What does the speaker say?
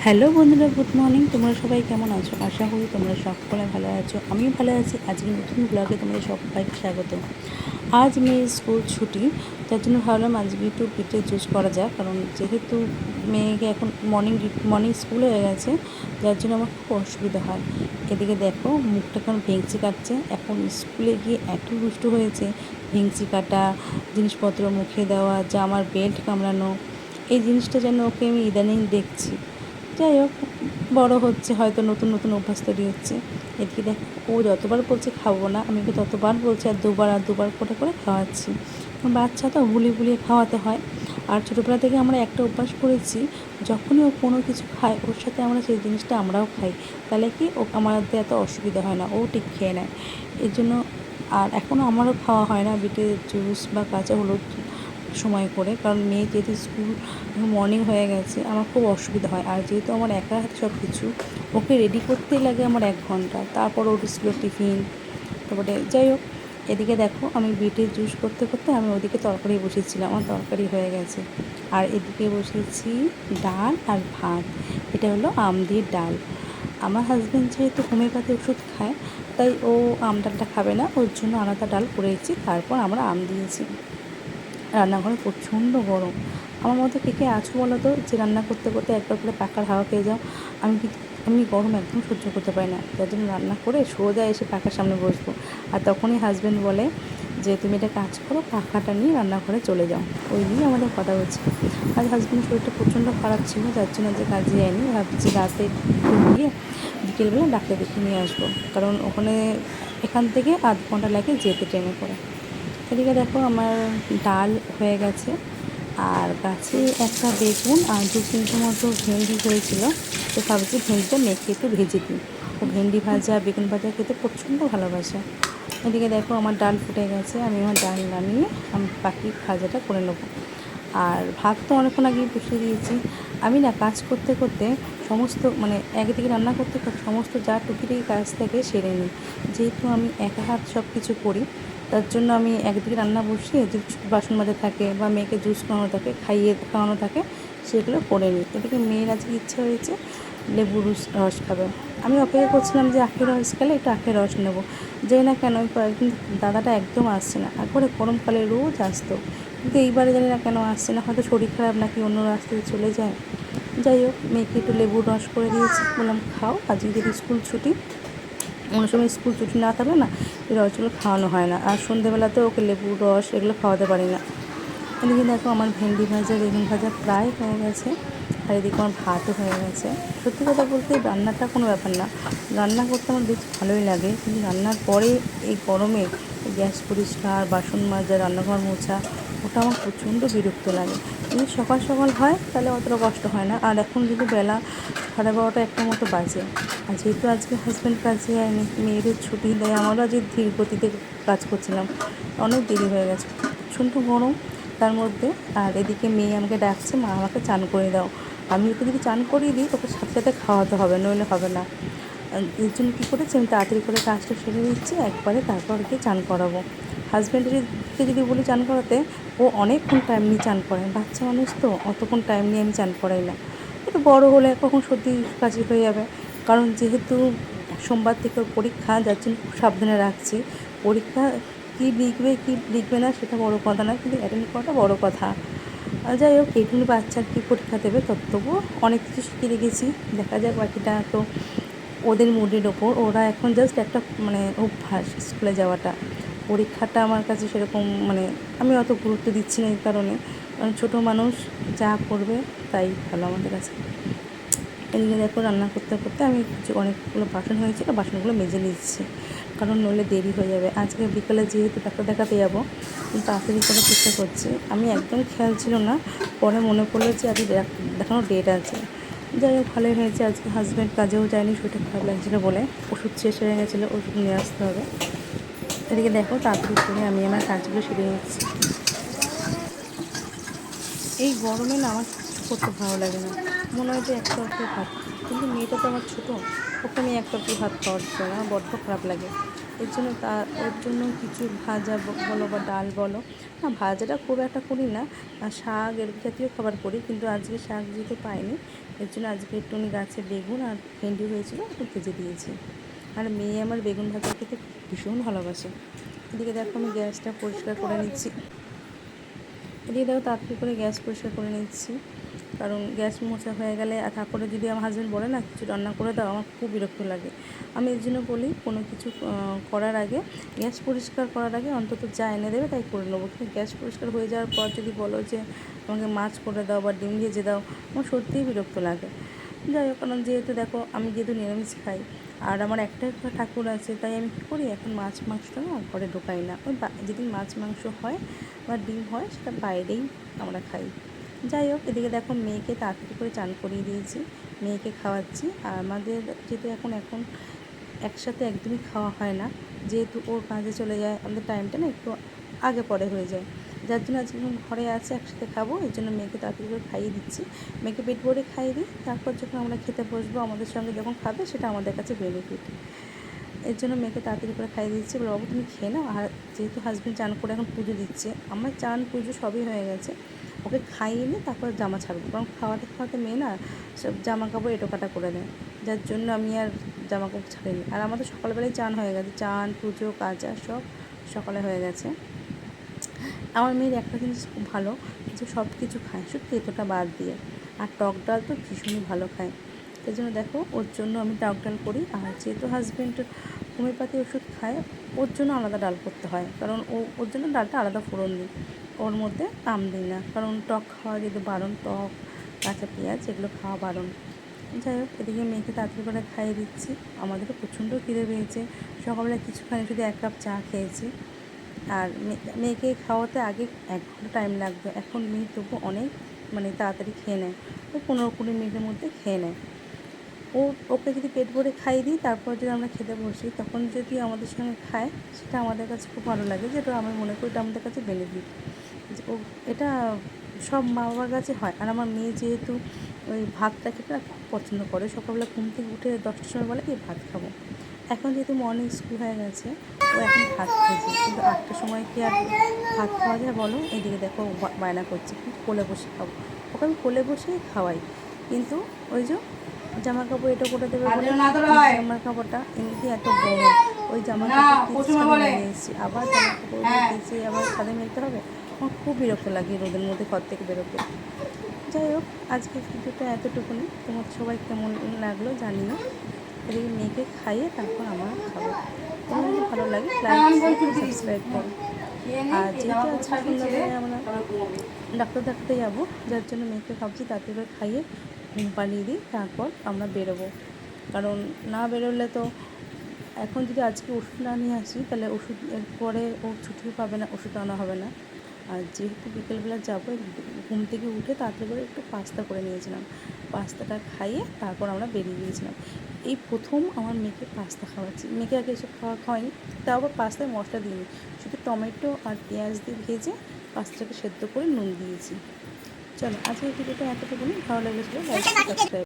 Hello বন্ধুরা, good morning. তোমরা সবাই কেমন আছো? আশা করি তোমরা সকলে ভালো আছো। আমিও ভালো আছি। আজকে নতুন ব্লগে তোমাদের সবাইকে স্বাগত। আজ মেয়ের স্কুল ছুটি, তার জন্য ভাবলাম আজকে একটু পিঠে জুস করা যাক। কারণ যেহেতু মেয়েকে এখন মর্নিং স্কুল হয়ে গেছে, যার জন্য আমার খুব অসুবিধা হয়। এদিকে দেখো মুখটা এখন ভেঙচি কাটছে। এখন স্কুলে গিয়ে এত দুষ্টু হয়েছে, ভেঙচি কাটা, জিনিসপত্র মুখে দেওয়া, জামার বেল্ট কামড়ানো, এই জিনিসটা যেন ওকে আমি ইদানিং দেখছি। যাই হোক, বড়ো হচ্ছে, হয়তো নতুন নতুন অভ্যাস তৈরি হচ্ছে। এদিকে দেখ, ও যতবার বলছে খাবো না, আমি ওকে ততবার বলছি, আর দুবার করে করে খাওয়াচ্ছি। বাচ্চা তো ভুলিয়ে ভুলিয়ে খাওয়াতে হয়। আর ছোটোবেলা থেকে আমরা একটা অভ্যাস করেছি, যখনই ও কোনো কিছু খায় ওর সাথে আমরা সেই জিনিসটা আমরাও খাই। তাহলে কি ও আমাদের এত অসুবিধা হয় না, ও ঠিক খেয়ে নেয়। এর জন্য আর এখনও আমারও খাওয়া হয় না বিটের জুস বা কাঁচা হলুদ সময় করে, কারণ মেয়ে যেহেতু স্কুল মর্নিং হয়ে গেছে, আমার খুব অসুবিধা হয়। আর যেহেতু আমার একা হাতে সব কিছু, ওকে রেডি করতেই লাগে আমার 1 ঘন্টা। তারপর ওর স্কুলের টিফিন, তারপরে যাই হোক। এদিকে দেখো আমি বিটের জুস করতে করতে আমি ওদিকে তরকারি বসিয়েছিলাম, আমার তরকারি হয়ে গেছে। আর এদিকে বসিয়েছি ডাল আর ভাত। এটা হলো আমদির ডাল। আমার হাজব্যান্ড যেহেতু হোমিওপ্যাথি ওষুধ খায়, তাই ও আম ডালটা খাবে না, ওর জন্য আলাদা ডাল করেছি। তারপর আমরা আম দিয়েছি। রান্নাঘরে প্রচণ্ড গরম। আমার মতো কে কে আছো বলো তো, যে রান্না করতে করতে একবার করে পাখার হাওয়া পেয়ে যাও? আমি গরম একদম সহ্য করতে পারি না, যার জন্য রান্না করে সোজা এসে পাখার সামনে বসবো। আর তখনই হাজব্যান্ড বলে যে তুমি এটা কাজ করো, পাখাটা নিয়ে রান্নাঘরে চলে যাও। ওই নিয়ে আমাদের কথা হচ্ছে। আজ হাজব্যান্ডের শরীরটা প্রচণ্ড খারাপ ছিল, যার জন্য যে কাজে যায়নি। ভাবছি রাতে গিয়ে বিকেলবেলা ডাক্তার দেখিয়ে নিয়ে আসবো, কারণ ওখানে এখান থেকে আধ ঘন্টা লাগে যেতে ট্রেনে করে। এদিকে দেখো আমার ডাল হয়ে গেছে, আর গাছে একটা বেগুন আর 2-3টে মতো ভেন্ডি হয়েছিল। তো ভাবছি ভেন্ডিটা মেখে একটু ভেজে দিই। ও ভেন্ডি ভাজা বেগুন ভাজা খেতে প্রচণ্ড ভালোবাসে। এদিকে দেখো আমার ডাল ফুটে গেছে, আমি আমার ডাল নামিয়ে আমি বাকি ভাজাটা করে নেবো। আর ভাত তো অনেকক্ষণ আগেই বসিয়ে দিয়েছি। আমি না কাজ করতে করতে সমস্ত একদিকে রান্না করতে করতে সমস্ত যা টুকিটাকি কাজ থেকে সেরে নিই। যেহেতু আমি একা হাত সব কিছু করি, তার জন্য আমি একদিকে রান্না বসিয়ে যে বাসন মাজা থাকে বা মেয়েকে জুস খাওয়ানো থাকে, খাওয়ানো থাকে, সেগুলো করে নিই। এদিকে মেয়ের আজকে ইচ্ছা হয়েছে লেবুর রস খাবে। আমি অপেক্ষা করছিলাম যে আখের রস খেলে একটু আখের রস নেবো। জানি না কেন কয়েকদিন দাদাটা একদম আসছে না। একবারে গরমকালে রোজ আসতো, কিন্তু এইবারে জানি না কেন আসছে না। হয়তো শরীর খারাপ নাকি অন্য রাস্তায় চলে যায়। যাই হোক, মেয়েকে একটু লেবুর রস করে দিয়েছি, বললাম খাও, আজকে যদি স্কুল ছুটি। অন্য সময় স্কুল ছুটি না থাকলে না এই রসগুলো খাওয়ানো হয় না। আর সন্ধ্যেবেলাতে ওকে লেবুর রস এগুলো খাওয়াতে পারি না। এদিকে দেখো আমার ভেন্ডি ভাজা বেগুন ভাজা প্রায় হয়ে গেছে, আর এদিকে আমার ভাতও হয়ে গেছে। সত্যি কথা বলতে রান্নাটা কোনো ব্যাপার না, রান্না করতে আমার বেশ ভালোই লাগে, কিন্তু রান্নার পরে এই গরমে গ্যাস পরিষ্কার, বাসন মাজা, রান্নাঘর মোছা, ওটা আমার প্রচণ্ড বিরক্ত লাগে। যদি সকাল সকাল হয় তাহলে অতটা কষ্ট হয় না। আর এখন যদি বেলা 12:30 একটা মতো বাজে, আর যেহেতু আজকে হাজব্যান্ড কাজে যায়নি, মেয়েদের ছুটি দেয়, আমারও আজকে ধীর গতিতে কাজ করছিলাম, অনেক দেরি হয়ে গেছে, প্রচণ্ড গরম তার মধ্যে। আর এদিকে মেয়ে আমাকে ডাকছে, মা আমাকে চান করে দাও। আমি ওকে যদি চান করিয়ে দিই, ওকে সাথে সাথে খাওয়াতে হবে, নইলে হবে না। এর জন্য কী করেছি, আমি তাড়াতাড়ি করে কাজটা সেরে নিচ্ছি একবারে, তারপর ওকে চান করাবো। হাজব্যান্ডকে যদি বলি চান করাতে, ও অনেকক্ষণ টাইম নিয়ে চান করায়। বাচ্চা মানুষ তো, অতক্ষণ টাইম নিয়ে আমি চান করাই না। একটু বড়ো হলে কখন সর্দি কাশি হয়ে যাবে। কারণ যেহেতু সোমবার থেকে ওর পরীক্ষা, যার জন্য খুব সাবধানে রাখছি। পরীক্ষা কী লিখবে না সেটা বড় কথা না, কিন্তু অ্যাটেন্ড করাটা বড় কথা। যাই হোক, এইটুকুনি বাচ্চার কী পরীক্ষা দেবে, তবুও অনেক কিছু শিখিয়ে রেখেছি। দেখা যাক বাকিটা তো ওদের মুডের ওপর। ওরা এখন জাস্ট একটা অভ্যাস স্কুলে যাওয়াটা। পরীক্ষাটা আমার কাছে সেরকম আমি অত গুরুত্ব দিচ্ছি না, এই কারণে কারণ ছোটো মানুষ যা করবে তাই ভালো আমাদের কাছে। এদিকে দেখো রান্না করতে করতে আমি অনেকগুলো বাসন হয়েছিল, বাসনগুলো মেজে নিচ্ছি, কারণ নইলে দেরি হয়ে যাবে। আজকে বিকেলে যেহেতু ডাক্তার দেখাতে যাবো, তাড়াতাড়ি করার চেষ্টা করছি। আমি একদম খেয়াল ছিল না, পরে মনে পড়লো যে আজকে দেখানোর ডেট আছে। যাই হোক, ভালোই হয়েছে। আজকে হাজব্যান্ড কাজেও যায়নি, শরীরটা খারাপ লাগছিলো বলে। ওষুধ শেষ হয়ে গেছিলো, ওষুধ নিয়ে আসতে হবে। এদিকে দেখো তাড়াতাড়ি করে আমি আমার কাজগুলো সেরে নিচ্ছি। এই গরমে না আমার কিছু করতে ভালো লাগে না, মনে হয় যে এক তরফে ভাত। কিন্তু মেয়েটা তো আমার ছোটো, ওকে আমি এক তরফে ভাত খাওয়াতে পারি না, আমার বড্ড খারাপ লাগে। এর জন্য ওর জন্য কিছু ভাজা বলো বা ডাল বলো, না ভাজাটা খুব একটা করি না, আর শাক এর জাতীয় খাবার করি, কিন্তু আজকে শাক যেহেতু পাইনি এর জন্য আজকে একটুখানি গাছে বেগুন আর ভেন্ডি হয়েছিল একটু ভেজে দিয়েছি। আর মেয়ে আমার বেগুন ভাজা খেতে ভীষণ ভালোবাসে। এদিকে দেখো আমি গ্যাসটা পরিষ্কার করে নিচ্ছি, এদিকে দেখো তাড়াতাড়ি করে গ্যাস পরিষ্কার করে নিচ্ছি, কারণ গ্যাস মোছা হয়ে গেলে আর তারপরে যদি আমার হাজব্যান্ড বলে না কিছু রান্না করে দাও, আমার খুব বিরক্ত লাগে। আমি এর জন্য বলি কোনো কিছু করার আগে, গ্যাস পরিষ্কার করার আগে অন্তত যা এনে দেবে তাই করে নেবো, কিন্তু গ্যাস পরিষ্কার হয়ে যাওয়ার পর যদি বলো যে আমাকে মাছ করে দাও বা ডিম ভেজে দাও, আমার সত্যিই বিরক্ত লাগে। যাই হোক, কারণ যেহেতু দেখো আমি যেহেতু নিরামিষ খাই আর আমার একটাই ঠাকুর আছে, তাই আমি কী করি এখন মাছ মাংসটা না ঘরে ঢোকাই না, ওই যেদিন মাছ মাংস হয় বা ডিম হয় সেটা বাইরেই আমরা খাই। যাই হোক, এদিকে দেখো মেয়েকে তাড়াতাড়ি করে চান করিয়ে দিয়েছি, মেয়েকে খাওয়াচ্ছি। আর আমাদের যেহেতু এখন একসাথে একদমই খাওয়া হয় না, যেহেতু ওর কাজে চলে যায়, আমাদের টাইমটা না একটু আগে পরে হয়ে যায়, যার জন্য আজকে ঘরে আছে একসাথে খাবো, এর জন্য মেয়েকে তাড়াতাড়ি করে খাইয়ে দিচ্ছি। মেয়েকে পেট ভরে খাইয়ে দিই, তারপর যখন আমরা খেতে বসবো আমাদের সঙ্গে যখন খাবে সেটা আমাদের কাছে বেনিফিট। এর জন্য মেয়েকে তাড়াতাড়ি করে খাইয়ে দিচ্ছি, বলে বাবু তুমি খেয়ে নাও। আর যেহেতু হাজব্যান্ড চান করে এখন পুজো দিচ্ছে, আমার চান পুজো সবই হয়ে গেছে, ওকে খাইয়ে নিয়ে তারপর জামা ছাড়বো, কারণ খাওয়াতে খাওয়াতে মেয়ে না সব জামা কাপড় এঁটোকাটা করে দেয়, যার জন্য আমি আর জামা কাপড় ছাড়িনি। আর আমাদের সকালবেলায় চান হয়ে গেছে, চান পুজো কাজা সব সকালে হয়ে গেছে। আমার মেয়ের একটা জিনিস খুব ভালো, যে সব কিছু খায়, শুধু তেঁতোটা বাদ দিয়ে, আর টক ডাল তো ভীষণই ভালো খায়। সেই জন্য দেখো ওর জন্য আমি টক ডাল করি। আর যেহেতু হাজব্যান্ড হোমিওপ্যাথি ওষুধ খায়, ওর জন্য আলাদা ডাল করতে হয়, কারণ ওর জন্য ডালটা আলাদা ফোড়ন দিই, ওর মধ্যে আম দিই না, কারণ টক খাওয়া যেহেতু বারণ, টক কাঁচা পেঁয়াজ এগুলো খাওয়া বারণ। যাই হোক, এদিকে মেয়েকে তাড়াতাড়ি করে খাইয়ে দিচ্ছি, আমাদেরও প্রচণ্ড খিদে পেয়েছে, সকালবেলা কিছু খাইনি, শুধু 1 কাপ চা খেয়েছি। আর মেয়েকে খাওয়াতে আগে 1 ঘন্টা টাইম লাগতো, এখন মেয়ে তবু অনেক তাড়াতাড়ি খেয়ে নেয়, ওই 15-20 মিনিটের মধ্যে খেয়ে নেয়। ওকে যদি পেট ভরে খাইয়ে দিই, তারপর যদি আমরা খেতে বসি, তখন যদি আমাদের সঙ্গে খায় সেটা আমাদের কাছে খুব ভালো লাগে, যেটা আমি মনে করি এটা আমাদের কাছে বেনিফিট। ও এটা সব মা বাবার কাছে হয়। আর আমার মেয়ে যেহেতু ওই ভাতটা খেতে খুব পছন্দ করে, সকালবেলা ঘুম থেকে উঠে 10টার সময় বলে কি ভাত খাবো। এখন যেহেতু মর্নিং স্কুল হয়ে গেছে, ও এখন ভাত খেয়েছে, কিন্তু 8টার সময় কি আর ভাত খাওয়া যায় বলো? এদিকে দেখো বায়না করছে কিন্তু কোলে বসে খাবো, ওকে আমি কোলে বসেই খাওয়াই, কিন্তু ওই যে জামা কাপড় এটা করে দেবে বলে জামার কাপড়টা এমনিতেই এত বড়, ওই জামা কাপড় নিয়ে এসেছি, আবার জামা কাপড় কেচে আবার ছাদে মেলতে হবে, আমার খুব বিরক্ত লাগে রোদের মধ্যে ঘর থেকে বেরোতে। যাই হোক, আজকে ভিডিওটা এতটুকুনি, তোমার সবাই কেমন লাগলো জানিও। এদিকে মেয়েকে খাইয়ে তারপর আমরা খাবো। তোমার যদি ভালো লাগে লাইক সাবস্ক্রাইব করো। আর যেহেতু আজকে সন্ধ্যাবেলায় আমরা ডাক্তার দেখাতে যাবো, যার জন্য মেয়েকে ভাবছি তাড়াতাড়ি করে খাইয়ে ঘুম পাড়িয়ে দিই, তারপর আমরা বেরোবো, কারণ না বেরোলে তো এখন যদি আজকে ওষুধ না নিয়ে আসি তাহলে ওষুধের পরে ও ছুটিও পাবে না, ওষুধ আনা হবে না। আর যেহেতু বিকেলবেলা যাবো, ঘুম থেকে উঠে তাড়াতাড়ি করে একটু পাস্তা করে নিয়েছিলাম, পাস্তাটা খাইয়ে তারপর আমরা বেরিয়ে গিয়েছিলাম। এই প্রথম আমার মেয়েকে পাস্তা খাওয়াচ্ছি, মেয়েকে আগে এসব খাওয়াইনি, তাও আবার পাস্তায় মশলা দিইনি, শুধু টমেটো আর পেঁয়াজ দিয়ে ভেজে পাস্তাটাকে সেদ্ধ করে নুন দিয়েছি। চলো আজকের ভিডিওটা এতটুকুনি, ভালো লাগলে লাইক সাবস্ক্রাইব।